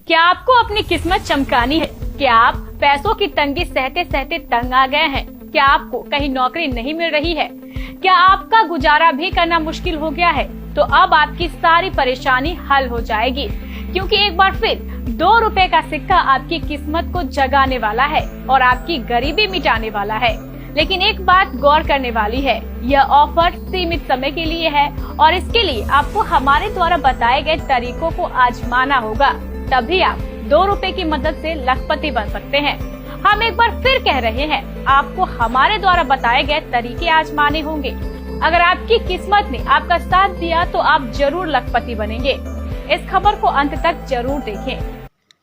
क्या आपको अपनी किस्मत चमकानी है? क्या आप पैसों की तंगी सहते सहते तंग आ गए हैं? क्या आपको कहीं नौकरी नहीं मिल रही है? क्या आपका गुजारा भी करना मुश्किल हो गया है? तो अब आपकी सारी परेशानी हल हो जाएगी, क्योंकि एक बार फिर 2 रुपए का सिक्का आपकी किस्मत को जगाने वाला है और आपकी गरीबी मिटाने वाला है। लेकिन एक बात गौर करने वाली है, यह ऑफर सीमित समय के लिए है और इसके लिए आपको हमारे द्वारा बताए गए तरीकों को आजमाना होगा, तभी आप 2 रुपए की मदद से लखपति बन सकते हैं। हम एक बार फिर कह रहे हैं, आपको हमारे द्वारा बताए गए तरीके आजमाने होंगे। अगर आपकी किस्मत ने आपका साथ दिया तो आप जरूर लखपति बनेंगे। इस खबर को अंत तक जरूर देखें।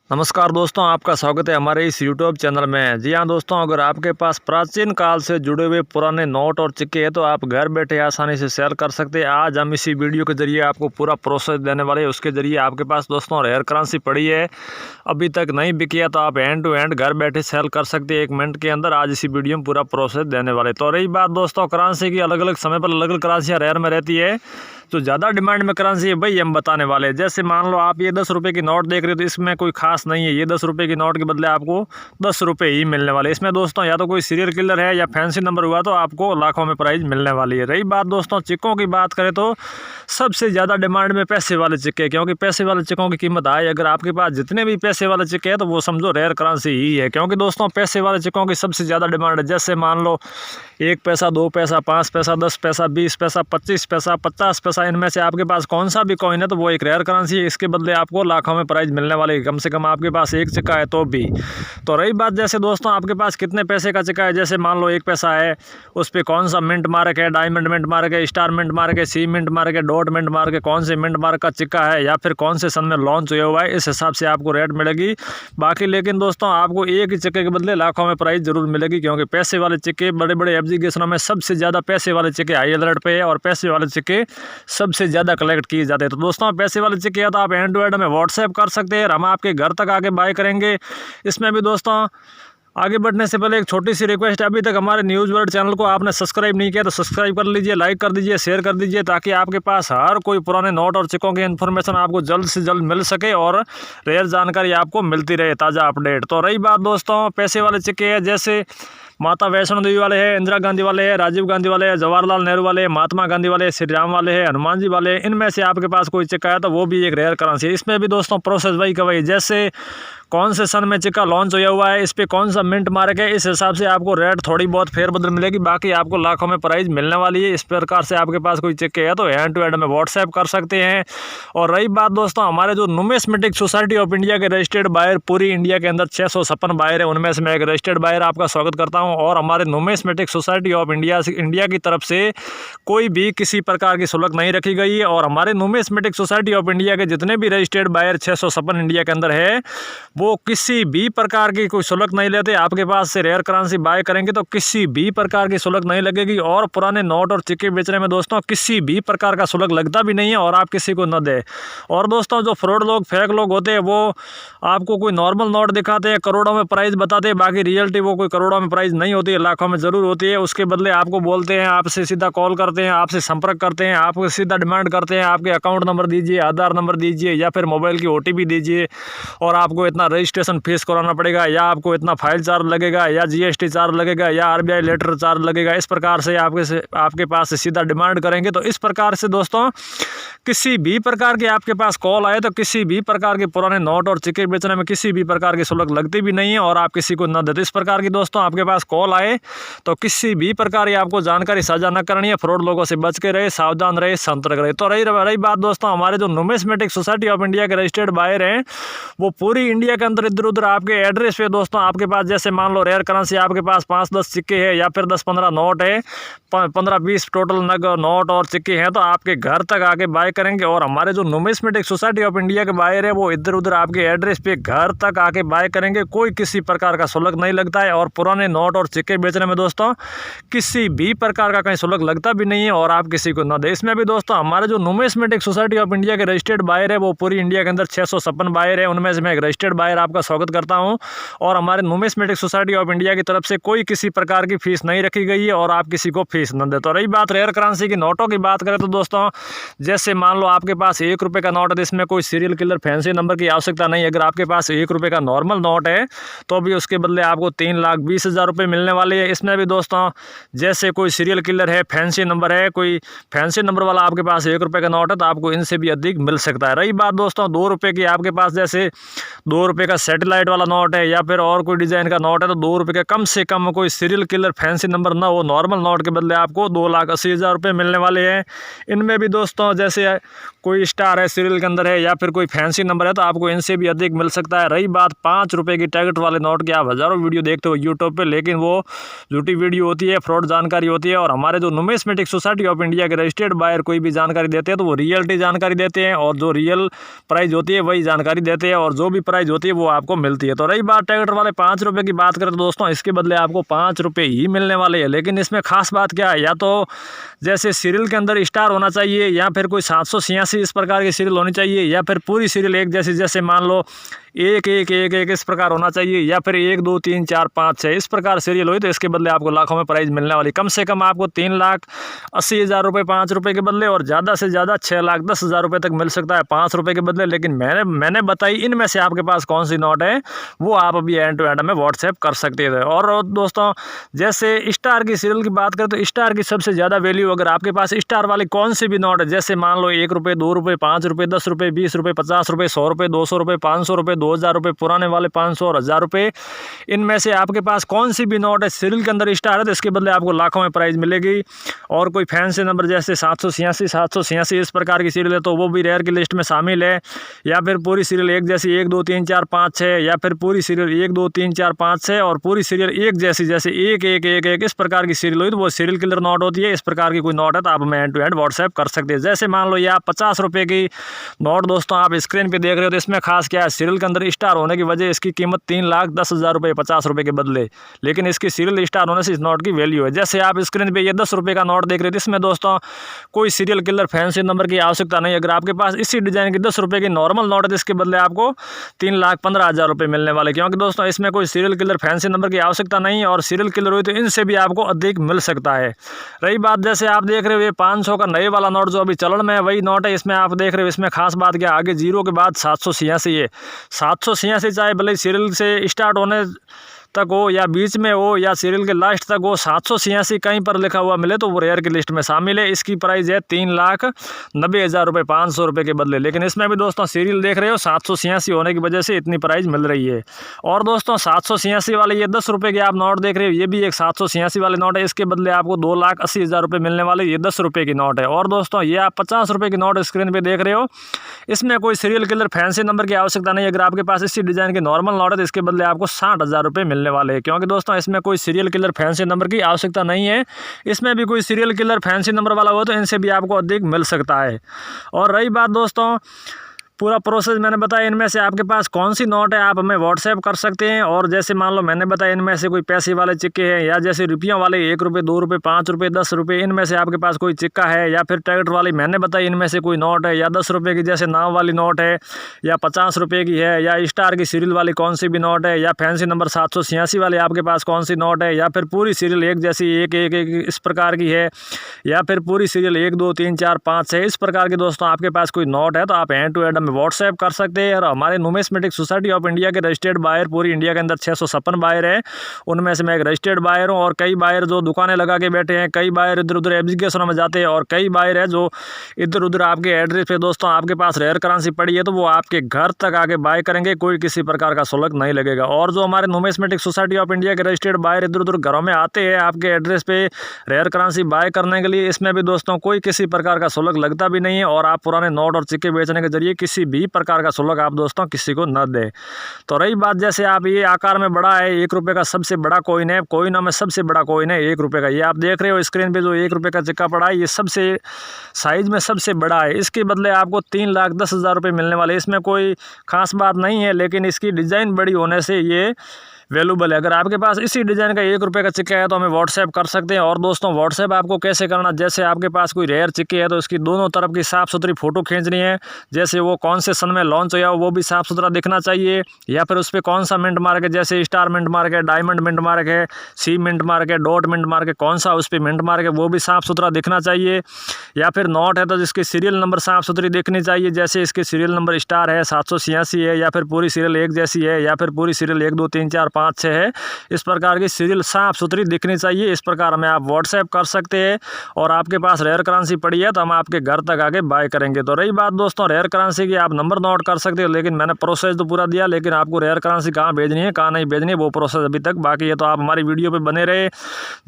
नमस्कार दोस्तों, आपका स्वागत है हमारे इस YouTube चैनल में। जी हाँ दोस्तों, अगर आपके पास प्राचीन काल से जुड़े हुए पुराने नोट और सिक्के हैं तो आप घर बैठे आसानी से सेल कर सकते हैं। आज हम इसी वीडियो के जरिए आपको पूरा प्रोसेस देने वाले हैं। उसके जरिए आपके पास दोस्तों रेयर करेंसी पड़ी है, अभी तक नहीं बिकी है, तो आप एंड टू एंड घर बैठे सेल कर सकते हैं 1 मिनट के अंदर। आज इसी वीडियो में पूरा प्रोसेस देने वाले। तो रही बात दोस्तों करेंसी की, अलग अलग समय पर अलग अलग करेंसियाँ रेयर में रहती है। तो ज़्यादा डिमांड में करेंसी है भाई हम बताने वाले। जैसे मान लो आप ये 10 रुपये की नोट देख रहे हो, तो इसमें कोई खास नहीं है। ये 10 रुपये की नोट के बदले आपको 10 रुपये ही मिलने वाले। इसमें दोस्तों या तो कोई सीरियल किलर है या फैंसी नंबर हुआ तो आपको लाखों में प्राइज मिलने वाली है। रही बात दोस्तों सिक्कों की बात करें तो सबसे ज़्यादा डिमांड में पैसे वाले सिक्के, क्योंकि पैसे वाले सिक्कों की कीमत हाई। अगर आपके पास जितने भी पैसे वाले सिक्के हैं तो वो समझो रेयर करेंसी ही है, क्योंकि दोस्तों पैसे वाले सिक्कों की सबसे ज़्यादा डिमांड है। जैसे मान लो 1 पैसा, 2 पैसा, 5 पैसा, 10 पैसा, 20 पैसा, 25 पैसा, 50 पैसा, इनमें से आपके पास कौन सा भी कॉइन है तो वो एक रेयर करेंसी है। इसके बदले आपको लाखों में प्राइज मिलने वाले, कम से कम आपके पास एक सिक्का है तो भी। तो रही बात जैसे दोस्तों आपके पास कितने पैसे का सिक्का है, जैसे मान लो 1 पैसा है, उस पर कौन सा मिंट मार्क है, डायमंड मिंट मार्क है, स्टार मिंट मार्क है, सी मिंट मार्क है, डॉट मिंट मार्क है, कौन से मिंट मार्क का सिक्का है या फिर कौन से सन में लॉन्च हुआ है, इस हिसाब से आपको रेट मिलेगी। बाकी लेकिन दोस्तों आपको एक ही सिक्के के बदले लाखों में प्राइज जरूर मिलेगी, क्योंकि पैसे वाले सिक्के बड़े बड़े एप्लीकेशनों में सबसे ज़्यादा पैसे वाले सिक्के हाई अलर्ट पे है और पैसे वाले सिक्के सबसे ज़्यादा कलेक्ट किए जाते हैं। तो दोस्तों पैसे वाले सिक्के तो आप एंड टू एंड में व्हाट्सएप कर सकते हैं, हम आपके घर तक आके बाय करेंगे। इसमें भी दोस्तों आगे बढ़ने से पहले एक छोटी सी रिक्वेस्ट है, अभी तक हमारे न्यूज़ वर्ल्ड चैनल को आपने सब्सक्राइब नहीं किया तो सब्सक्राइब कर लीजिए, लाइक कर दीजिए, शेयर कर दीजिए, ताकि आपके पास हर कोई पुराने नोट और सिक्कों की इन्फॉर्मेशन आपको जल्द से जल्द मिल सके और रेयर जानकारी आपको मिलती रहे, ताज़ा अपडेट। तो रही बात दोस्तों पैसे वाले सिक्के हैं, जैसे माता वैष्णो देवी वाले हैं, इंदिरा गांधी वाले हैं, राजीव गांधी वाले हैं, जवाहरलाल नेहरू वाले हैं, महात्मा गांधी वाले हैं, श्री राम वाले हैं, हनुमान जी वाले हैं, इनमें से आपके पास कोई सिक्का है तो वो भी एक रेयर करेंसी है। इसमें भी दोस्तों प्रोसेस वही का वही, जैसे कौन से सन में सिक्का लॉन्च हुआ है, इस पर कौन सा मिंट मार्क है, इस हिसाब से आपको रेट थोड़ी बहुत फेरबदल मिलेगी। बाकी आपको लाखों में प्राइज मिलने वाली है। इस प्रकार से आपके पास कोई सिक्के है तो एंड टू एंड में व्हाट्सएप कर सकते हैं। और रही बात दोस्तों हमारे जो नुमिस्मेटिक सोसाइटी ऑफ इंडिया के रजिस्टर्ड बायर पूरी इंडिया के अंदर 656 बायर है, उनमें से मैं एक रजिस्टर्ड बायर आपका स्वागत करता हूँ। और हमारे नुमिस्मेटिक सोसाइटी ऑफ इंडिया की तरफ से कोई भी किसी प्रकार की शुल्क नहीं रखी गई है। और हमारे नुमिस्मेटिक सोसाइटी ऑफ इंडिया के जितने भी रजिस्टर्ड बायर 656 इंडिया के अंदर है, वो किसी भी प्रकार की कोई शुल्क नहीं लेते। आपके पास से रेयर करेंसी बाय करेंगे तो किसी भी प्रकार की शुल्क नहीं लगेगी। और पुराने नोट और सिक्के बेचने में दोस्तों किसी भी प्रकार का शुल्क लगता भी नहीं है और आप किसी को न दे। और दोस्तों जो फ्रॉड लोग, फेक लोग होते हैं, वो आपको कोई नॉर्मल नोट दिखाते हैं, करोड़ों में प्राइस बताते हैं, बाकी रियलिटी वो कोई करोड़ों में प्राइस नहीं होती है, लाखों में ज़रूर होती है। उसके बदले आपको बोलते हैं, आपसे सीधा कॉल करते हैं, आपसे संपर्क करते हैं, आपको सीधा डिमांड करते हैं, आपके अकाउंट नंबर दीजिए, आधार नंबर दीजिए या फिर मोबाइल की OTP दीजिए, और आपको इतना रजिस्ट्रेशन फीस कराना पड़ेगा, या आपको इतना फाइल चार्ज लगेगा, या GST चार्ज लगेगा, या RBI लेटर चार्ज लगेगा। इस प्रकार से आपके पास से सीधा डिमांड करेंगे। तो इस प्रकार से दोस्तों किसी भी प्रकार के आपके पास कॉल आए तो किसी भी प्रकार के पुराने नोट और सिक्के बेचने में किसी भी प्रकार की शुल्क लगती भी नहीं है और आप किसी को न देते। इस प्रकार की दोस्तों आपके पास कॉल आए तो किसी भी प्रकार की आपको जानकारी साझा न करनी है। फ्रॉड लोगों से बच के रहे, सावधान रहे, सतर्क रहे। तो रही बात दोस्तों हमारे जो नुमिस्मेटिक सोसाइटी ऑफ इंडिया के रजिस्टर्ड बायर हैं, वो पूरी इंडिया के अंदर इधर उधर आपके एड्रेस पे दोस्तों आपके पास, जैसे मान लो रेयर करेंसी आपके पास 5-10 सिक्के हैं या फिर 10-15 नोट है, 15-20 टोटल नग नोट और सिक्के हैं, तो आपके घर तक आके बाय करेंगे। और हमारे जो नुमिस्मेटिक सोसाइटी ऑफ इंडिया के बायर है वो इधर उधर आपके एड्रेस पे घर तक आके बाय करेंगे। कोई किसी प्रकार का शुल्क नहीं लगता है। और पुराने नोट और सिक्के बेचने में दोस्तों किसी भी प्रकार का कहीं शुल्क लगता भी नहीं है और आप किसी को न दे। इसमें भी दोस्तों हमारे जो नुमिस्मेटिक सोसाइटी ऑफ इंडिया के रजिस्टर्ड बायर है वो पूरी इंडिया के अंदर 656 बायर है, उनमें से मैं एक रजिस्टर्ड बायर बायर आपका स्वागत करता हूं। और हमारे नुमिस्मेटिक सोसाइटी ऑफ इंडिया की तरफ से कोई किसी प्रकार की फीस नहीं रखी गई है और आप किसी को फीस न दे। तो रही बात रेयर करेंसी की नोटों की बात करें तो दोस्तों, जैसे मान लो आपके पास 1 रुपये का नोट है, इसमें कोई सीरियल किलर फैंसी नंबर की आवश्यकता नहीं है। अगर आपके पास 1 रुपये का नॉर्मल नोट है तो भी उसके बदले आपको 3,20,000 रुपये मिलने वाले हैं। इसमें भी दोस्तों जैसे कोई सीरियल किलर है, फैंसी नंबर है, कोई फैंसी नंबर वाला आपके पास 1 रुपये का नोट है तो आपको इनसे भी अधिक मिल सकता है। रही बात दोस्तों 2 रुपये की, आपके पास जैसे 2 रुपये का सैटेलाइट वाला नोट है या फिर और कोई डिज़ाइन का नोट है तो 2 रुपये का कम से कम कोई सीरियल किलर फैंसी नंबर ना हो, नॉर्मल नोट के बदले आपको 2,80,000 रुपये मिलने वाले हैं। इनमें भी दोस्तों जैसे कोई स्टार है सीरियल के अंदर है या फिर कोई फैंसी नंबर है तो आपको इनसे भी अधिक मिल सकता है। रही बात 5 रुपये की टैगेट वाले नोट की, आप हज़ारों वीडियो देखते हो यूट्यूब पे, लेकिन वो झूठी वीडियो होती है, फ्रॉड जानकारी होती है। और हमारे जो नुमिस्मेटिक सोसाइटी ऑफ इंडिया के रजिस्टर्ड बायर कोई भी जानकारी देते हैं तो वो रियलिटी जानकारी देते हैं और जो रियल प्राइस होती है वही जानकारी देते हैं और जो भी प्राइस होती है वो आपको मिलती है। तो रही बात टैगेट वाले 5 रुपये की बात करें तो दोस्तों इसके बदले आपको 5 रुपये ही मिलने वाले हैं। लेकिन इसमें खास बात क्या है, या तो जैसे सीरियल के अंदर स्टार होना चाहिए या फिर कोई 786 इस प्रकार की सीरियल होनी चाहिए या फिर पूरी सीरियल एक जैसी, जैसे मान लो 1-1-1-1 इस प्रकार होना चाहिए या फिर 1 2 3 4 5 6 इस प्रकार सीरियल हुई तो इसके बदले आपको लाखों में प्राइस मिलने वाली। कम से कम आपको 3,80,000 रुपये 5 रुपये के बदले और ज़्यादा से ज़्यादा 6,10,000 रुपये तक मिल सकता है 5 रुपये के बदले। लेकिन मैंने बताई इनमें से आपके पास कौन सी नोट है वो आप अभी एंड टू एंड में व्हाट्सएप कर सकते थे। और दोस्तों जैसे स्टार की सीरियल की बात करें तो स्टार की सबसे ज़्यादा वैल्यू, अगर आपके पास स्टार वाली कौन सी भी नोट है, जैसे मान लो 1 रुपये 2 रुपये 5 रुपये 10 रुपये 20 रुपये 50 रुपये 100 रुपये 200 रुपये 500 रुपये 2,000 रुपये, पुराने वाले 500 और 1,000 रुपये, इनमें से आपके पास कौन सी भी नोट है सीरियल के अंदर स्टार है तो इसके बदले आपको लाखों में प्राइस मिलेगी। और कोई फैंसी नंबर जैसे 786 इस प्रकार की सीरियल है तो वो भी रेयर की लिस्ट में शामिल है। या फिर पूरी सीरियल एक जैसी 1 2 3 4 5 6 या फिर पूरी सीरियल 1 2 3 4 5 6 और पूरी सीरियल एक जैसी, जैसे 1-1-1-1 इस प्रकार की सीरियल हुई तो वो सीरियल किलर नोट होती है। इस प्रकार की कोई नोट है तो आप हमें एंड टू एंड व्हाट्सएप कर सकते हैं। जैसे मान लो ये आप 50 रुपये की नोट दोस्तों आप स्क्रीन पे देख रहे हो तो इसमें खास क्या है, सीरियल के अंदर स्टार होने की वजह इसकी कीमत 3,10,000 रुपये 50 रुपये के बदले, लेकिन इसकी सीरियल स्टार होने से इस नोट की वैल्यू है। जैसे आप स्क्रीन पे ये 10 रुपये का नोट देख रहे थे, इसमें दोस्तों कोई सीरियल किलर फैंसी नंबर की आवश्यकता नहीं है। अगर आपके पास इसी डिज़ाइन की 10 रुपये की नॉर्मल नोट है तो इसके बदले आपको 3,15,000 रुपये मिलने वाले, क्योंकि दोस्तों इसमें कोई सीरियल किलर फैंसी नंबर की आवश्यकता नहीं है और सीरियल किलर हुई तो इनसे भी आपको अधिक मिल सकता है। रही बात जैसे आप देख रहे हो ये 500 का नए वाला नोट जो अभी चलन में है वही नोट है, इसमें आप देख रहे हो इसमें खास बात क्या, आगे जीरो के बाद 786 है। 786 चाहे भले सीरियल से स्टार्ट होने तक हो या बीच में हो या सीरियल के लास्ट तक हो, 786 कहीं पर लिखा हुआ मिले तो वो रेयर की लिस्ट में शामिल है। इसकी प्राइस है 3,90,000 रुपये 500 रुपये के बदले। लेकिन इसमें भी दोस्तों सीरियल देख रहे हो 786 होने की वजह से इतनी प्राइस मिल रही है। और दोस्तों 786 वाले ये 10 रुपये के आप नोट देख रहे हो, ये भी एक 786 वाले नोट है, इसके बदले आपको 2,80,000 रुपये मिलने वाले, ये 10 रुपये की नोट है। और दोस्तों ये आप 50 रुपये की नोट स्क्रीन पर देख रहे हो, इसमें कोई सीरियल किलर फैंसी नंबर की आवश्यकता नहीं है। अगर आपके पास इसी डिज़ाइन के नॉर्मल नोट है तो इसके बदले आपको 60,000 रुपये मिलने वाले हैं, क्योंकि दोस्तों इसमें कोई सीरियल किलर फैंसी नंबर की आवश्यकता नहीं है। इसमें भी कोई सीरियल किलर फैंसी नंबर वाला हो तो इनसे भी आपको अधिक मिल सकता है। और रही बात दोस्तों पूरा प्रोसेस मैंने बताया, इनमें से आपके पास कौन सी नोट है आप हमें व्हाट्सएप कर सकते हैं। और जैसे मान लो मैंने बताया इनमें से कोई पैसे वाले सिक्के हैं या जैसे रुपयों वाले 1 रुपये 2 रुपये 5 रुपये 10 रुपये, इनमें से आपके पास कोई सिक्का है या फिर टैगेट वाली मैंने बताई इनमें से कोई नोट है, या 10 रुपये की जैसे नाव वाली नोट है, या 50 रुपये की है, या स्टार की सीरियल वाली कौन सी भी नोट है, या फैंसी नंबर 786 वाली आपके पास कौन सी नोट है, या फिर पूरी सीरियल एक जैसी 1-1-1 इस प्रकार की है, या फिर पूरी सीरियल 1 2 3 4 5 6 इस प्रकार की दोस्तों आपके पास कोई नोट है तो आप एंड टू एंड में व्हाट्सएप कर सकते हैं। और हमारे नुमिस्मेटिक सोसाइटी ऑफ इंडिया के रजिस्टर्ड बायर पूरी इंडिया के अंदर 656 बायर है, उनमें से मैं एक रजिस्टर्ड बायर हूँ। और कई बायर जो दुकानें लगा के बैठे हैं, कई बायर इधर उधर एप्लीकेशनों में जाते हैं, और कई बायर है जो इधर उधर आपके एड्रेस पे दोस्तों आपके पास रेयर करेंसी पड़ी है तो वो आपके घर तक आके बाय करेंगे, कोई किसी प्रकार का शुल्क नहीं लगेगा। और जो हमारे नुमिस्मेटिक सोसाइटी ऑफ इंडिया के रजिस्टर्ड बायर इधर उधर घरों में आते हैं आपके एड्रेस पे रेयर करेंसी बाय करने के लिए, इसमें भी दोस्तों कोई किसी प्रकार का शुल्क लगता भी नहीं है। और आप पुराने नोट और सिक्के बेचने के जरिए किसी भी प्रकार का शुल्क आप दोस्तों किसी को न दे। तो रही बात जैसे आप ये आकार में बड़ा है, 1 रुपये का सबसे बड़ा कॉइन है, कॉइनों में सबसे बड़ा कॉइन है 1 रुपये का। ये आप देख रहे हो स्क्रीन पे जो 1 रुपये का सिक्का पड़ा है, ये सबसे साइज में सबसे बड़ा है। इसके बदले आपको 3,10,000 रुपये मिलने वाले। इसमें कोई खास बात नहीं है, लेकिन इसकी डिज़ाइन बड़ी होने से ये वैल्यूबल है। अगर आपके पास इसी डिज़ाइन का 1 रुपये का सिक्का है तो हमें व्हाट्सएप कर सकते हैं। और दोस्तों व्हाट्सएप आपको कैसे करना, जैसे आपके पास कोई रेयर सिक्के है तो उसकी दोनों तरफ की साफ़ सुथरी फ़ोटो खींचनी है। जैसे वो कौन से सन में लॉन्च हुआ वो भी साफ़ सुथरा दिखना चाहिए, या फिर उस पर कौन सा मिंट मार्क है, जैसे स्टार मिंट मार्क है, डायमंड मिंट मार्क है, सी मिंट मार्क है, डॉट मिंट मार्क है, कौन सा उस पर मिंट मार्क है वो भी साफ़ सुथरा दिखना चाहिए। या फिर नोट है तो जिसकी सीरियल नंबर साफ़ सुथरी दिखनी चाहिए, जैसे इसके सीरियल नंबर स्टार है, 786 है, या फिर पूरी सीरियल एक जैसी है, या फिर पूरी सीरियल 1 2 3 4 5 6 है। इस प्रकार की सीरियल साफ़ सुथरी दिखनी चाहिए। इस प्रकार हमें आप व्हाट्सएप कर सकते हैं। और आपके पास रेयर करेंसी पड़ी है तो हम आपके घर तक आके बाय करेंगे। तो रही बात दोस्तों रेयर करेंसी की, आप नंबर नोट कर सकते हो, लेकिन मैंने प्रोसेस तो पूरा दिया, लेकिन आपको रेयर करेंसी कहाँ भेजनी है कहाँ नहीं भेजनी है वो प्रोसेस अभी तक बाकी है। तो आप हमारी वीडियो पे बने रहे।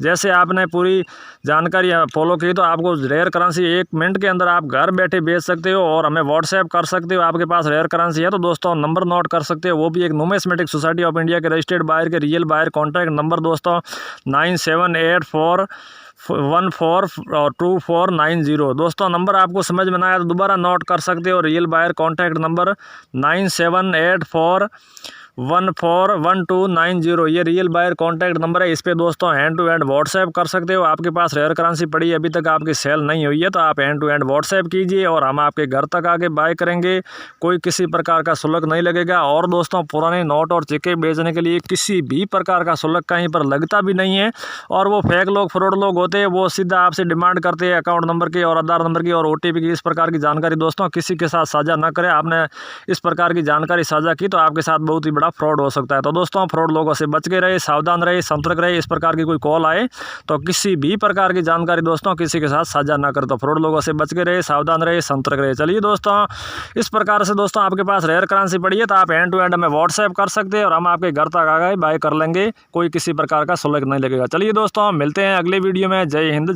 जैसे आपने पूरी जानकारी फॉलो की तो आपको रेयर करेंसी 1 मिनट के अंदर आप घर बैठे भेज सकते हो और हमें व्हाट्सएप कर सकते हो। आपके पास रेयर करेंसी है तो दोस्तों नंबर नोट कर सकते हो, वो भी एक नुमिस्मेटिक सोसाइटी ऑफ इंडिया के रजिस्टर्ड बायर के रियल बायर कॉन्टैक्ट नंबर दोस्तों 9784142490। दोस्तों नंबर आपको समझ में ना आया तो दोबारा नोट कर सकते हो। Real buyer contact number 9784141290। ये रियल बायर कॉन्टैक्ट नंबर है। इस पे दोस्तों हैंड टू हैंड व्हाट्सएप कर सकते हो। आपके पास रेयर करेंसी पड़ी है, अभी तक आपकी सेल नहीं हुई है तो आप हैंड टू हैंड व्हाट्सएप कीजिए और हम आपके घर तक आके बाय करेंगे। कोई किसी प्रकार का शुल्क नहीं लगेगा। और दोस्तों पुराने नोट और सिक्के बेचने के लिए किसी भी प्रकार का शुल्क कहीं पर लगता भी नहीं है। और वो फेक लोग, फ्रॉड लोग होते हैं, वो सीधा आपसे डिमांड करते हैं अकाउंट नंबर की और आधार नंबर की और OTP की। इस प्रकार की जानकारी दोस्तों किसी के साथ साझा न करें। आपने इस प्रकार की जानकारी साझा की तो आपके साथ बहुत ही बड़ा फ्रॉड हो सकता है। तो दोस्तों फ्रॉड लोगों से बच के रहे, सावधान रहे, सतर्क रहे। इस प्रकार की कोई कॉल आए तो किसी भी प्रकार की जानकारी दोस्तों किसी के साथ साझा ना करें। तो फ्रॉड लोगों से बच के रहे, सावधान रहे, सतर्क रहे। चलिए दोस्तों इस प्रकार से दोस्तों आपके पास रेयर करेंसी पड़ी है तो आप हैंड टू हैंड हमें व्हाट्सएप कर सकते हैं और हम आपके घर तक आ गए बाय कर लेंगे। कोई किसी प्रकार का शुल्क नहीं लगेगा। चलिए दोस्तों मिलते हैं अगले वीडियो में। जय हिंद, जय